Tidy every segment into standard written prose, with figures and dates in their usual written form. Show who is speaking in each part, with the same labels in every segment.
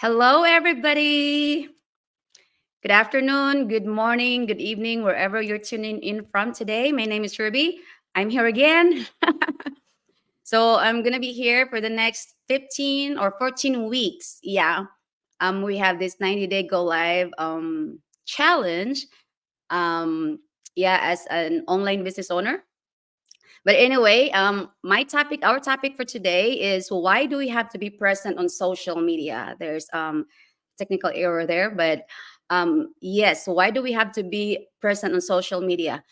Speaker 1: Hello, everybody. Good afternoon, good morning, good evening, wherever you're tuning in from today. My name is Ruby. I'm here again. So I'm gonna be here for the next 15 or 14 weeks. Yeah. We have this 90-day go live challenge. Um, yeah, as an online business owner. But anyway, our topic for today is why do we have to be present on social media? There's technical error there, but yes, why do we have to be present on social media?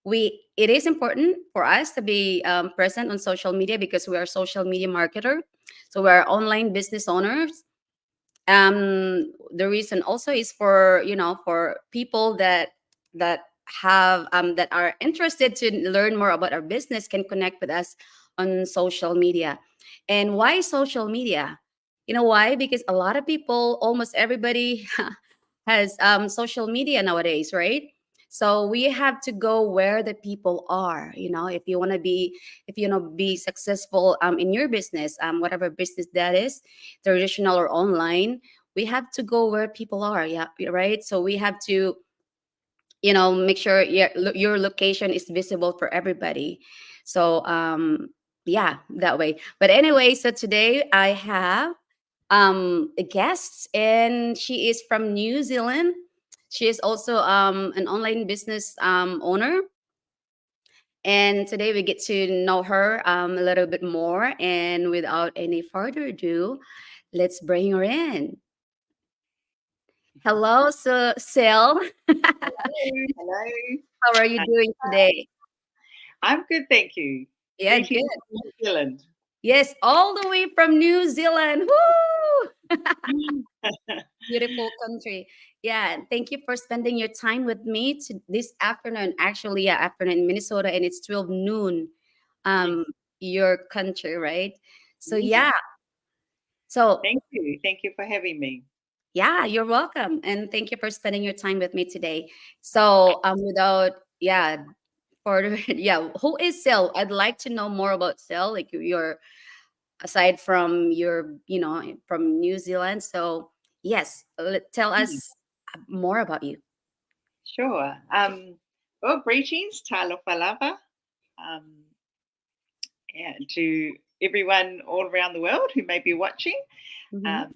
Speaker 1: It is important for us to be present on social media because we are social media marketer, so we're online business owners. The reason also is for for people that that are interested to learn more about our business can connect with us on social media. And why social media? You know why? Because a lot of people, almost everybody has social media nowadays, right? So we have to go where the people are. If you want to be, if you know, be successful in your business, whatever business that is, traditional or online, we have to go where people are. Yeah, right. So we have to, make sure your location is visible for everybody. So yeah, that way. But anyway, so today I have a guest, and she is from New Zealand. She is also an online business owner, and today we get to know her a little bit more. And without any further ado, let's bring her in. Hello, so Sil.
Speaker 2: Hello, hello.
Speaker 1: How are you
Speaker 2: Uh,
Speaker 1: doing today?
Speaker 2: I'm good, thank you.
Speaker 1: Yeah,
Speaker 2: Greetings
Speaker 1: good.
Speaker 2: from New Zealand.
Speaker 1: Yes, all the way from New Zealand. Woo! Beautiful country. Yeah, and thank you for spending your time with me this afternoon. Actually, yeah, afternoon in Minnesota, and it's 12 noon.
Speaker 2: Yes,
Speaker 1: Um, your country, right? So
Speaker 2: yes.
Speaker 1: yeah, so
Speaker 2: Thank you. Thank you for having me.
Speaker 1: yeah, you're welcome, and thank you for spending your time with me today. So without yeah, for yeah, who is Sil? I'd like to know more about Sil, like your aside from your from New Zealand. So yes, tell
Speaker 2: Mm,
Speaker 1: us more about you.
Speaker 2: Sure. Well, greetings, Talofa Falava, um, and to everyone all around the world who may be watching.
Speaker 1: Hmm.
Speaker 2: Um,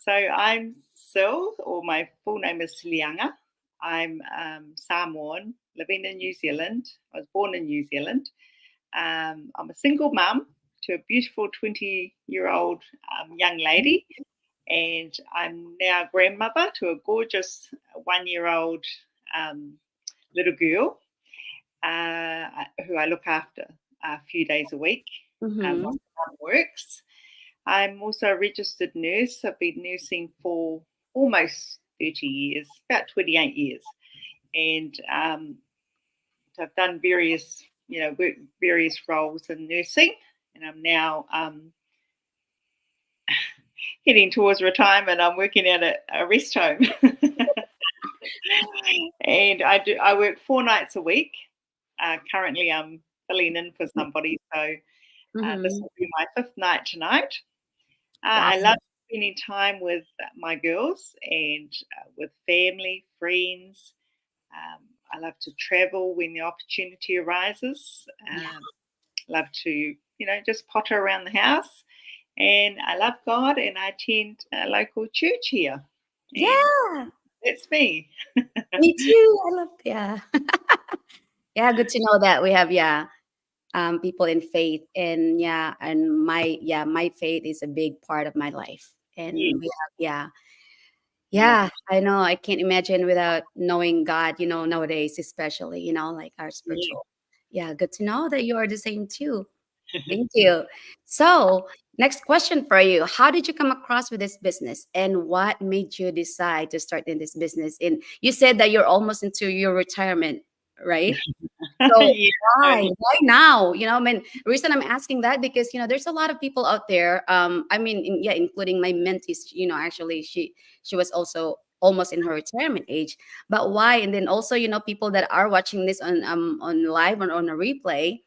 Speaker 2: so I'm Sil, or my full name is Silianga. I'm Samoan, living in New Zealand. I was born in New Zealand. I'm a single mum to a beautiful 20-year-old young lady, and I'm now grandmother to a gorgeous 1-year-old um, little girl who I look after a few days a week while
Speaker 1: Hmm.
Speaker 2: mum works. I'm also a registered nurse. I've been nursing for almost 30 years, about 28 years, and so I've done various roles in nursing, and I'm now heading towards retirement. I'm working at a rest home, and I work 4 nights a week. Currently, I'm filling in for somebody, so this
Speaker 1: Hmm.
Speaker 2: will be my fifth night tonight.
Speaker 1: Wow.
Speaker 2: I love spending time with my girls and with family, friends. I love to travel when the opportunity arises.
Speaker 1: Yeah.
Speaker 2: Love to, just potter around the house. And I love God, and I attend a local church here. And
Speaker 1: Yeah.
Speaker 2: that's me.
Speaker 1: Me too. I love yeah. Yeah, good to know that we have people in faith. And yeah, and my faith is a big part of my life. And we
Speaker 2: Yes,
Speaker 1: have
Speaker 2: yes,
Speaker 1: yeah, I know. I can't imagine without knowing God, nowadays, especially, like our
Speaker 2: yes.
Speaker 1: spiritual. Yeah, good to know that you are the same too. Thank you. So, next question for you. How did you come across with this business, and what made you decide to start in this business? And you said that you're almost into your retirement, right? So
Speaker 2: Yeah,
Speaker 1: why?
Speaker 2: totally.
Speaker 1: Why now? I mean, the reason I'm asking that because there's a lot of people out there. I mean, yeah, including my mentees. Actually, she was also almost in her retirement age. But why? And then also, people that are watching this on live or on a replay.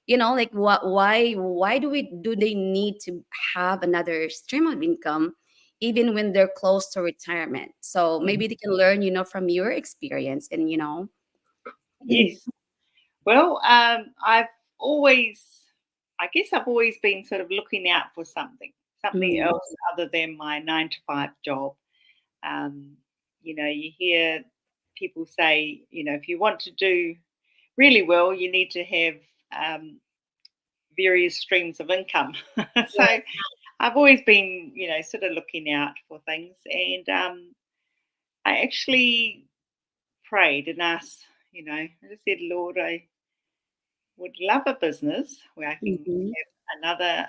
Speaker 1: Like what? Why? Why do they need to have another stream of income? even when they're close to retirement. So maybe they can learn, from your experience and,
Speaker 2: Yes. Well, I've always, I guess I've always been sort of looking out for something
Speaker 1: Mm,
Speaker 2: else other than my 9 to 5 job. Um, you hear people say, if you want to do really well, you need to have um, various streams of income. So
Speaker 1: yeah.
Speaker 2: I've always been, sort of looking out for things. And I actually prayed and asked, I just said, Lord, I would love a business where I can
Speaker 1: Mhm,
Speaker 2: have another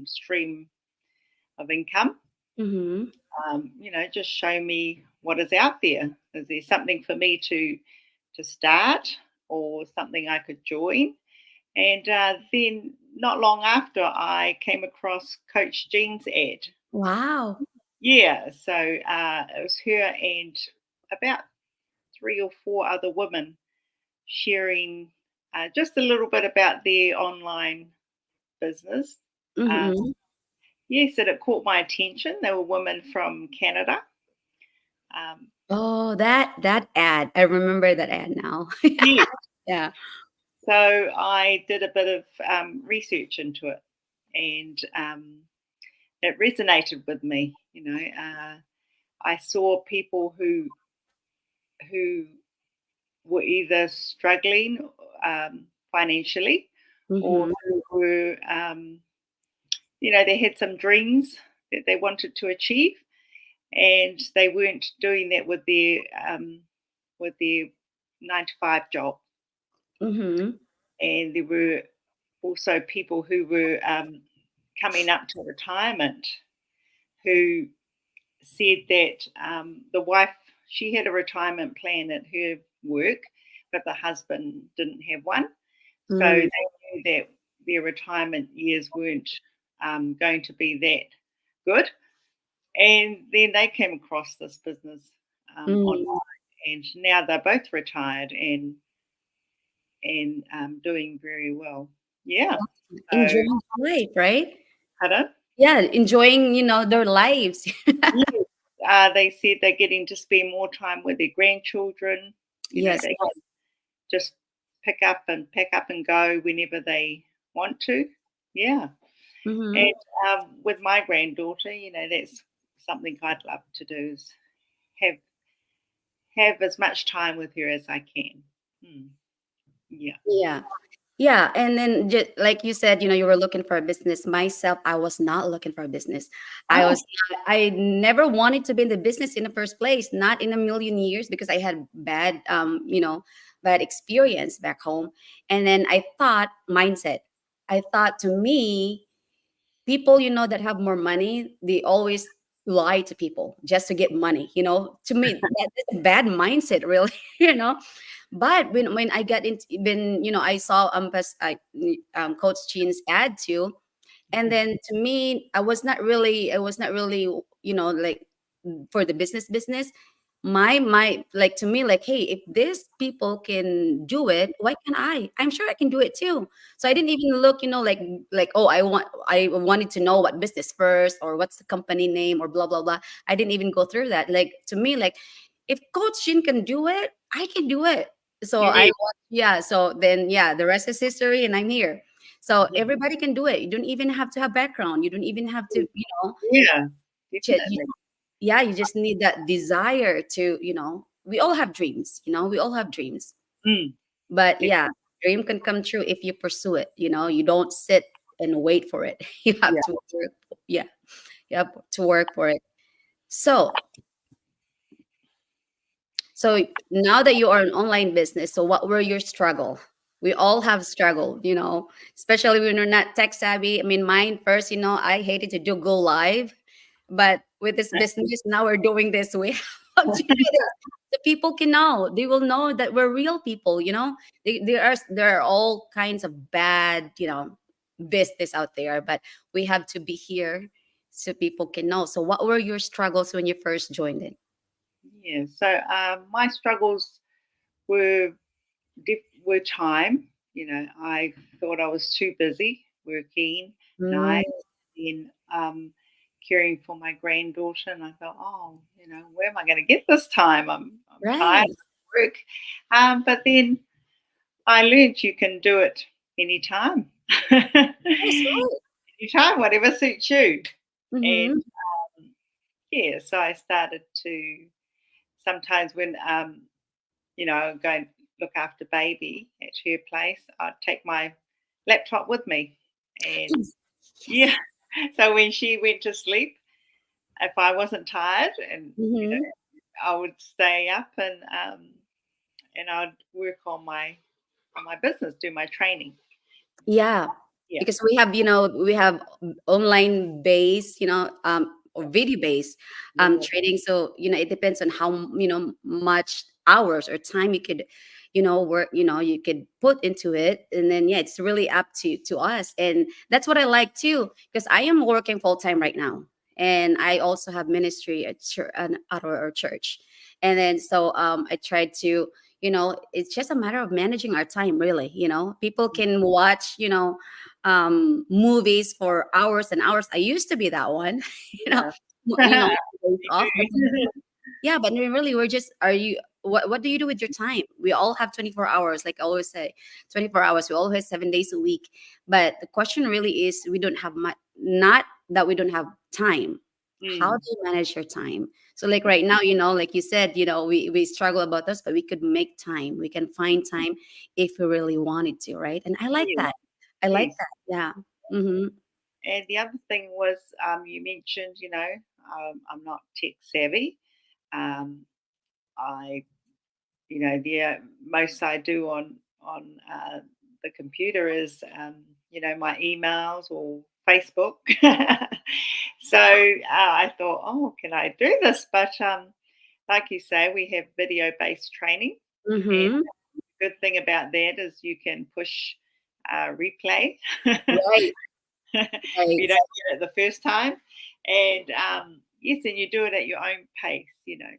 Speaker 2: stream of income.
Speaker 1: mhm,
Speaker 2: Just show me what is out there. Is there something for me to start or something I could join? And then, not long after, I came across Coach Jean's ad.
Speaker 1: wow.
Speaker 2: Yeah, so it was her and about 3 or 4 other women sharing just a little bit about their online business. Um,
Speaker 1: Mhm.
Speaker 2: yes, and it caught my attention. They were women from Canada. Um,
Speaker 1: Oh, that ad. I remember that ad now.
Speaker 2: yes,
Speaker 1: Yeah.
Speaker 2: so I did a bit of research into it, and it resonated with me. I saw people who were either struggling financially or
Speaker 1: Mhm,
Speaker 2: who were, they had some dreams that they wanted to achieve, and they weren't doing that with their 9 to 5 job.
Speaker 1: mhm,
Speaker 2: And there were also people who were coming up to retirement who said that the wife, she had a retirement plan at her work, but the husband didn't have one. So
Speaker 1: mm,
Speaker 2: they knew that their retirement years weren't going to be that good. And then they came across this business
Speaker 1: mm.
Speaker 2: online, and now they're both retired and doing very well. Yeah. So,
Speaker 1: Enjoying life, right?
Speaker 2: pardon?
Speaker 1: Yeah, enjoying, their lives.
Speaker 2: Yes. They said they're getting to spend more time with their grandchildren.
Speaker 1: Yes.
Speaker 2: They can just pick up and pack up and go whenever they want to. Yeah.
Speaker 1: Mhm.
Speaker 2: And with my granddaughter, that's something I'd love to do is have have as much time with her as I can. Hmm. Yeah.
Speaker 1: Yeah. Yeah, and then just like you said, you were looking for a business. Myself, I was not looking for a business.
Speaker 2: Oh.
Speaker 1: I never wanted to be in the business in the first place, not in a million years, because I had bad experience back home. And then I thought mindset. I thought, to me, people, that have more money, they always lie to people just to get money. To me, that's a bad mindset, really. you know but when I got into, when I saw Coach Chin's ad too, and then to me, I was not really like, for the business. My like, to me, like, hey, if these people can do it, why can't I'm sure I can do it too. So I didn't even look, like, oh, I wanted to know what business first, or what's the company name, or blah blah blah. I didn't even go through that. Like, to me, like, if Coach Shin can do it, I can do it. So
Speaker 2: Yeah.
Speaker 1: yeah, so then, yeah, the rest is history, and I'm here. So
Speaker 2: Mhm.
Speaker 1: everybody can do it. You don't even have to have background. You don't even have to,
Speaker 2: Yeah.
Speaker 1: you
Speaker 2: Definitely.
Speaker 1: yeah, you just need that desire to, we all have dreams, we all have dreams.
Speaker 2: Mm.
Speaker 1: But
Speaker 2: Def-
Speaker 1: yeah, dream can come true if you pursue it. You don't sit and wait for it. You have
Speaker 2: Yeah.
Speaker 1: to work. Yeah, you have to work for it. So so now that you are an online business, so what were your struggle? We all have struggled, especially when we're not tech savvy. I mean, mine first, I hated to do go live, but with this business, now we're doing this. We have to do this. The people can know. They will know that we're real people. There are all kinds of bad, business out there, but we have to be here so people can know. So, what were your struggles when you first joined it?
Speaker 2: Yeah. So my struggles were were time. I thought I was too busy working
Speaker 1: Mm,
Speaker 2: nights, then caring for my granddaughter, and I thought, oh, where am I going to get this time? I'm tired
Speaker 1: Right.
Speaker 2: of work, but then I learned you can do it anytime,
Speaker 1: Yes, right.
Speaker 2: anytime, whatever suits you, and
Speaker 1: Mm-hmm.
Speaker 2: yeah, so I started to sometimes when go and look after baby at her place, I'd take my laptop with me. And
Speaker 1: Yes.
Speaker 2: yeah,
Speaker 1: Yes.
Speaker 2: so when she went to sleep, if I wasn't tired and
Speaker 1: Mm-hmm.
Speaker 2: I would stay up and I'd work on my business, do my training.
Speaker 1: Yeah,
Speaker 2: Yeah.
Speaker 1: because we have online based, or video based
Speaker 2: Yeah.
Speaker 1: trading. So, it depends on how, much hours or time you could, work, you could put into it. And then, yeah, it's really up to us. And that's what I like too, because I am working full time right now. And I also have ministry at church, at our church. And then, so I try to, it's just a matter of managing our time, really. People can watch, movies for hours and hours. I used to be that one. you know
Speaker 2: Yeah.
Speaker 1: mo- you know days
Speaker 2: Me
Speaker 1: off, but
Speaker 2: too.
Speaker 1: yeah, but really, we're just, are you, what do you do with your time? We all have 24 hours, like I always say, 24 hours. We all have 7 days a week. But the question really is, we don't have much, not that we don't have time. How
Speaker 2: Mm.
Speaker 1: do you manage your time? So, like right now, like you said, we struggle about this, but we could make time. We can find time if we really wanted to, right? And I like
Speaker 2: Yes,
Speaker 1: that. I like
Speaker 2: yes.
Speaker 1: that. Yeah. Mm-hmm.
Speaker 2: And the other thing was, you mentioned, I'm not tech savvy. Um, I, the most I do on the computer is, my emails or Facebook. So I thought, oh, can I do this? But like you say, we have video-based training, and
Speaker 1: Mm-hmm.
Speaker 2: the good thing about that is you can push replay.
Speaker 1: Right.
Speaker 2: If you
Speaker 1: Right.
Speaker 2: don't get it the first time. And yes, and you do it at your own pace, Yeah. And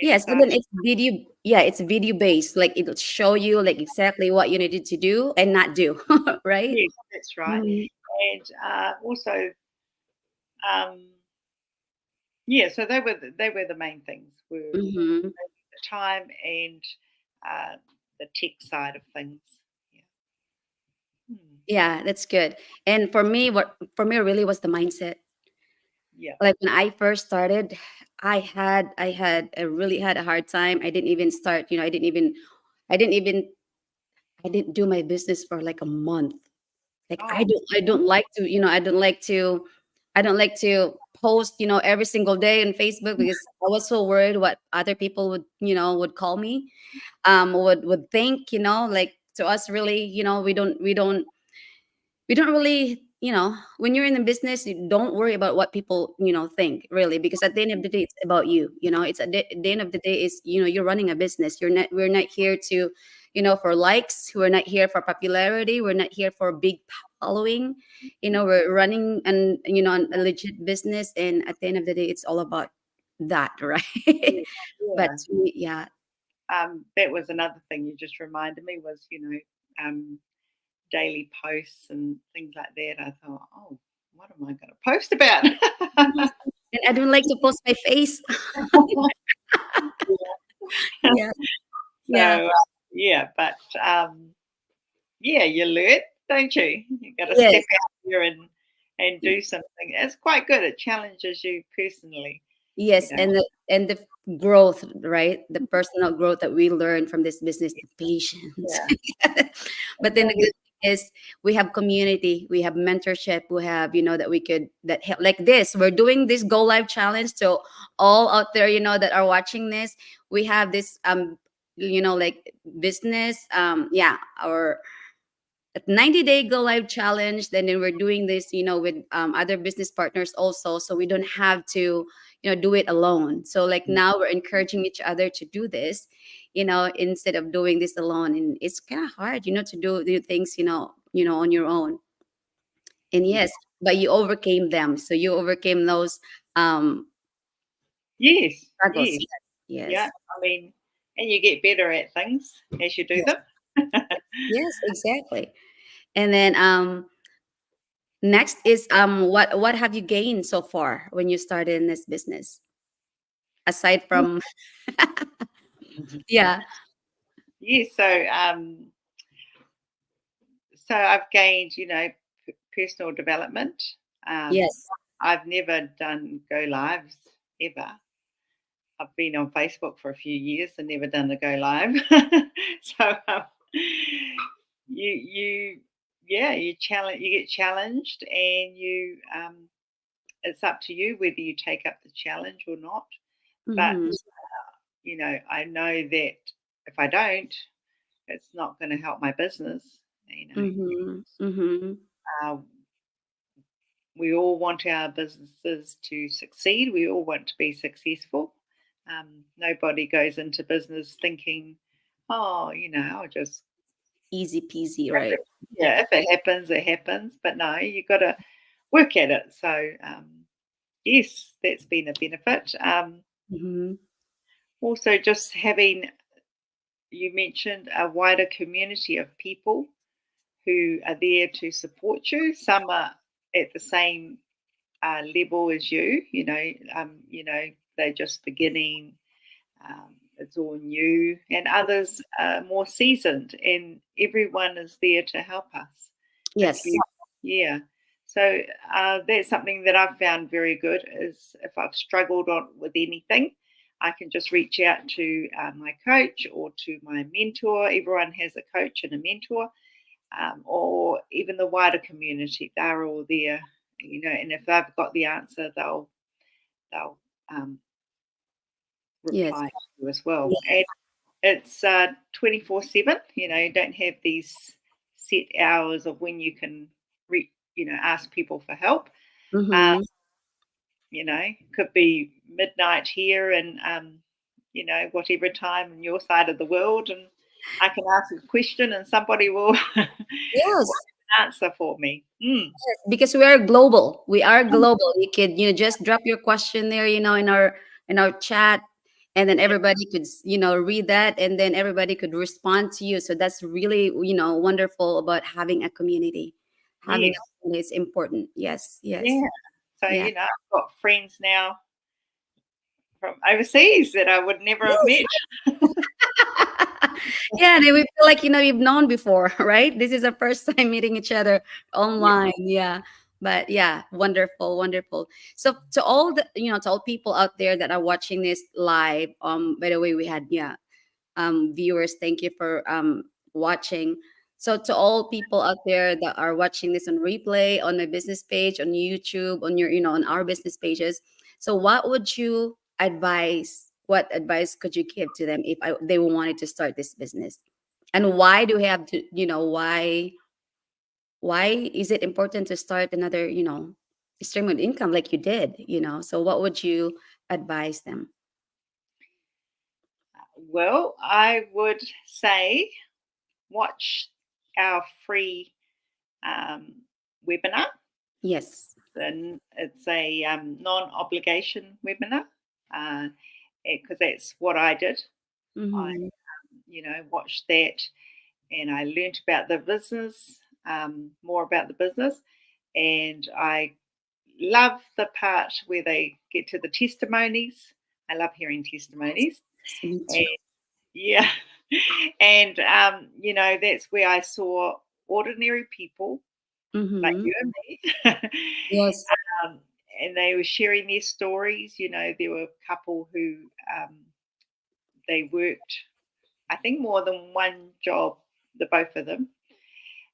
Speaker 1: Yes,
Speaker 2: so,
Speaker 1: and then it's video. Yeah, it's video based. Like it'll show you like exactly what you needed to do and not do, right?
Speaker 2: yes, that's right.
Speaker 1: Mhm.
Speaker 2: And also, um, yeah, so they were the main things were
Speaker 1: Mhm.
Speaker 2: the time and uh, the tech side of things. Yeah. Hmm.
Speaker 1: Yeah, that's good. And for me, what for me really was the mindset.
Speaker 2: Yeah.
Speaker 1: Like when I first started, I really had a hard time. I didn't even start. I didn't even I didn't do my business for like a month. Like
Speaker 2: Oh,
Speaker 1: I don't like to, I don't like to post, every single day on Facebook because I was so worried what other people would call me, would think, like to us really, we don't really, when you're in the business, you don't worry about what people, think really, because at the end of the day, it's about you. It's at the end of the day is, you're running a business. We're not here to, for likes. We're not here for popularity. We're not here for big following. We're running a legit business. And at the end of the day, it's all about that, right?
Speaker 2: yeah,
Speaker 1: But
Speaker 2: yeah.
Speaker 1: yeah.
Speaker 2: That was another thing you just reminded me was, daily posts and things like that. I thought, oh, what am I going to post about?
Speaker 1: Mhm. And I don't like to post my face. Yeah.
Speaker 2: So
Speaker 1: Yeah.
Speaker 2: yeah, but yeah, you learn, don't you? You got to step
Speaker 1: Yes.
Speaker 2: out there and do something. It's quite good. It challenges you personally, you
Speaker 1: Yes,
Speaker 2: know.
Speaker 1: and the growth, right? The personal growth that we learn from this business, the patience.
Speaker 2: Yeah.
Speaker 1: But then the good thing is we have community, we have mentorship, we have, that we could that help like this. We're doing this Go Live challenge. So all out there, that are watching this, we have this like business, yeah, our 90-day go live challenge. Then we're doing this with other business partners also, so we don't have to do it alone. So like now we're encouraging each other to do this, instead of doing this alone. And it's kind of hard to do things on your own. And
Speaker 2: Yeah.
Speaker 1: yes, but you overcame them, so you overcame those um
Speaker 2: Yes,
Speaker 1: struggles.
Speaker 2: yes, yeah.
Speaker 1: Yes.
Speaker 2: I mean, and you get better at things as you do
Speaker 1: Yes.
Speaker 2: them.
Speaker 1: Yes, exactly. And then Next is what have you gained so far when you started in this business? Aside from yeah.
Speaker 2: Yeah, so I've gained, personal development. Um,
Speaker 1: Yes.
Speaker 2: I've never done go lives ever. I've been on Facebook for a few years and never done a go live. so you yeah, you get challenged, and it's up to you whether you take up the challenge or not. But
Speaker 1: Mm-hmm.
Speaker 2: I know that if I don't, it's not going to help my business. You know,
Speaker 1: Mm-hmm. Mm-hmm.
Speaker 2: uh, we all want our businesses to succeed. We all want to be successful. Nobody goes into business thinking, oh, I'll just,
Speaker 1: Easy peasy, right?
Speaker 2: yeah, if it happens, it happens. But no, you've got to work at it. So, yes, that's been a benefit.
Speaker 1: Mm-hmm.
Speaker 2: Also, just having, you mentioned, a wider community of people who are there to support you. Some are at the same level as you. They're just beginning. It's all new, and others are more seasoned, and everyone is there to help us. If
Speaker 1: Yes.
Speaker 2: you, yeah. So that's something that I've found very good. Is if I've struggled on with anything, I can just reach out to my coach or to my mentor. Everyone has a coach and a mentor, or even the wider community. They're all there, and if they've got the answer, they'll
Speaker 1: Yes.
Speaker 2: reply to you as well. And it's 24/7. You don't have these set hours of when you can ask people for help. Uh,
Speaker 1: Mm-hmm.
Speaker 2: could be midnight here, and whatever time in your side of the world, and I can ask a question and somebody will
Speaker 1: Yes.
Speaker 2: answer for me. Mm.
Speaker 1: Because we are global. We are global. You could, just drop your question there, in our chat, and then everybody could, read that, and then everybody could respond to you. So that's really, wonderful about having a community. Having
Speaker 2: Yes,
Speaker 1: a community is important. Yes, yes,
Speaker 2: yeah. So
Speaker 1: yeah.
Speaker 2: I've got friends now from overseas that I would never have met.
Speaker 1: Yeah, they we feel like you've known before, right? This is our first time meeting each other
Speaker 2: Yeah.
Speaker 1: online. Yeah. But yeah, wonderful, wonderful. So to all to all people out there that are watching this live, by the way, we had viewers, thank you for watching. So to all people out there that are watching this on replay, on my business page, on YouTube, on your on our business pages, so what would you advise, what advice could you give to them if they wanted to start this business, and why do we have to, why is it important to start another stream of income like you did, so what would you advise them?
Speaker 2: Well, I would say watch our free um, webinar.
Speaker 1: Yes.
Speaker 2: And it's a non-obligation webinar because that's what I did. I,
Speaker 1: Mm-hmm.
Speaker 2: watched that, and I learnt about the business, more about the business, and I love the part where they get to the testimonies. I love hearing testimonies,
Speaker 1: Me
Speaker 2: and
Speaker 1: too.
Speaker 2: yeah, and that's where I saw ordinary people like
Speaker 1: Mm-hmm.
Speaker 2: you and me.
Speaker 1: Yes.
Speaker 2: um, and they were sharing their stories. There were a couple who they worked, I think, more than one job, the both of them,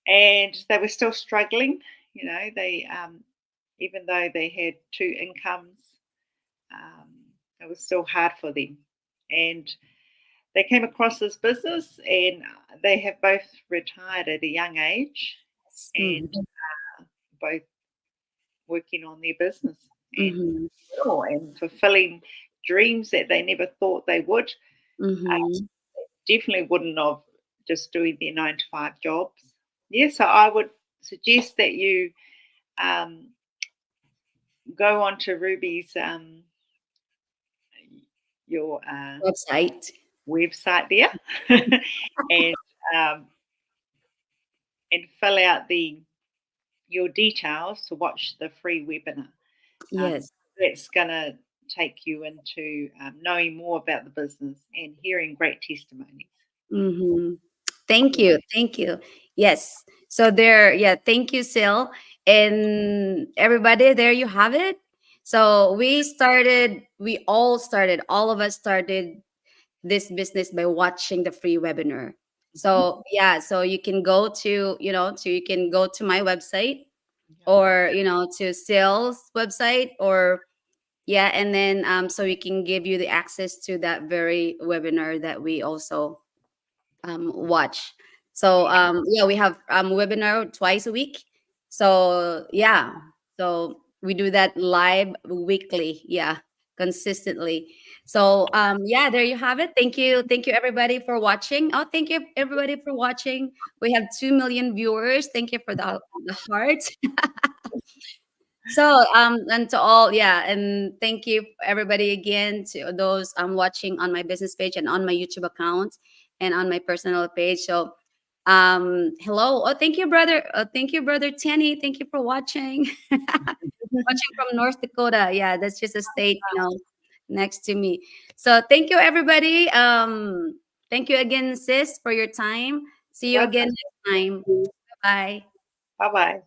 Speaker 2: and they were still struggling. They even though they had two incomes, um, it was still hard for them. And they came across this business, and they have both retired at a young age, and
Speaker 1: Mhm,
Speaker 2: both working on their business and
Speaker 1: mhm,
Speaker 2: and fulfilling dreams that they never thought they would. Uh,
Speaker 1: mhm.
Speaker 2: Definitely wouldn't have just doing their 9 to 5 jobs. Yeah, so I would suggest that you um, go on to Ruby's your
Speaker 1: Website.
Speaker 2: website there and um, and fill out the your details to watch the free webinar.
Speaker 1: Yes.
Speaker 2: That's going to take you into knowing more about the business and hearing great testimonies.
Speaker 1: Mm-hmm. Thank you. Thank you. Yes. So there, yeah, thank you, Sil. And everybody, there you have it. So all of us started this business by watching the free webinar. So yeah, so you can go to, you can go to my website, or to Sil's website, or yeah, and then so we can give you the access to that very webinar that we also watch. So yeah, we have webinar twice a week. So yeah, so we do that live weekly, yeah, consistently. So yeah, there you have it. Thank you everybody for watching. Oh, thank you everybody for watching. We have 2 million viewers. Thank you for the heart. So and to all, yeah, and thank you everybody again, to those watching on my business page and on my YouTube account and on my personal page. So hello. Oh, thank you, brother. Thank you, brother Tenny. Thank you for watching. Watching from North Dakota. Yeah, that's just a state, next to me. So thank you everybody. Thank you again, sis, for your time. See you again
Speaker 2: Welcome.
Speaker 1: next time. Bye.
Speaker 2: Bye bye.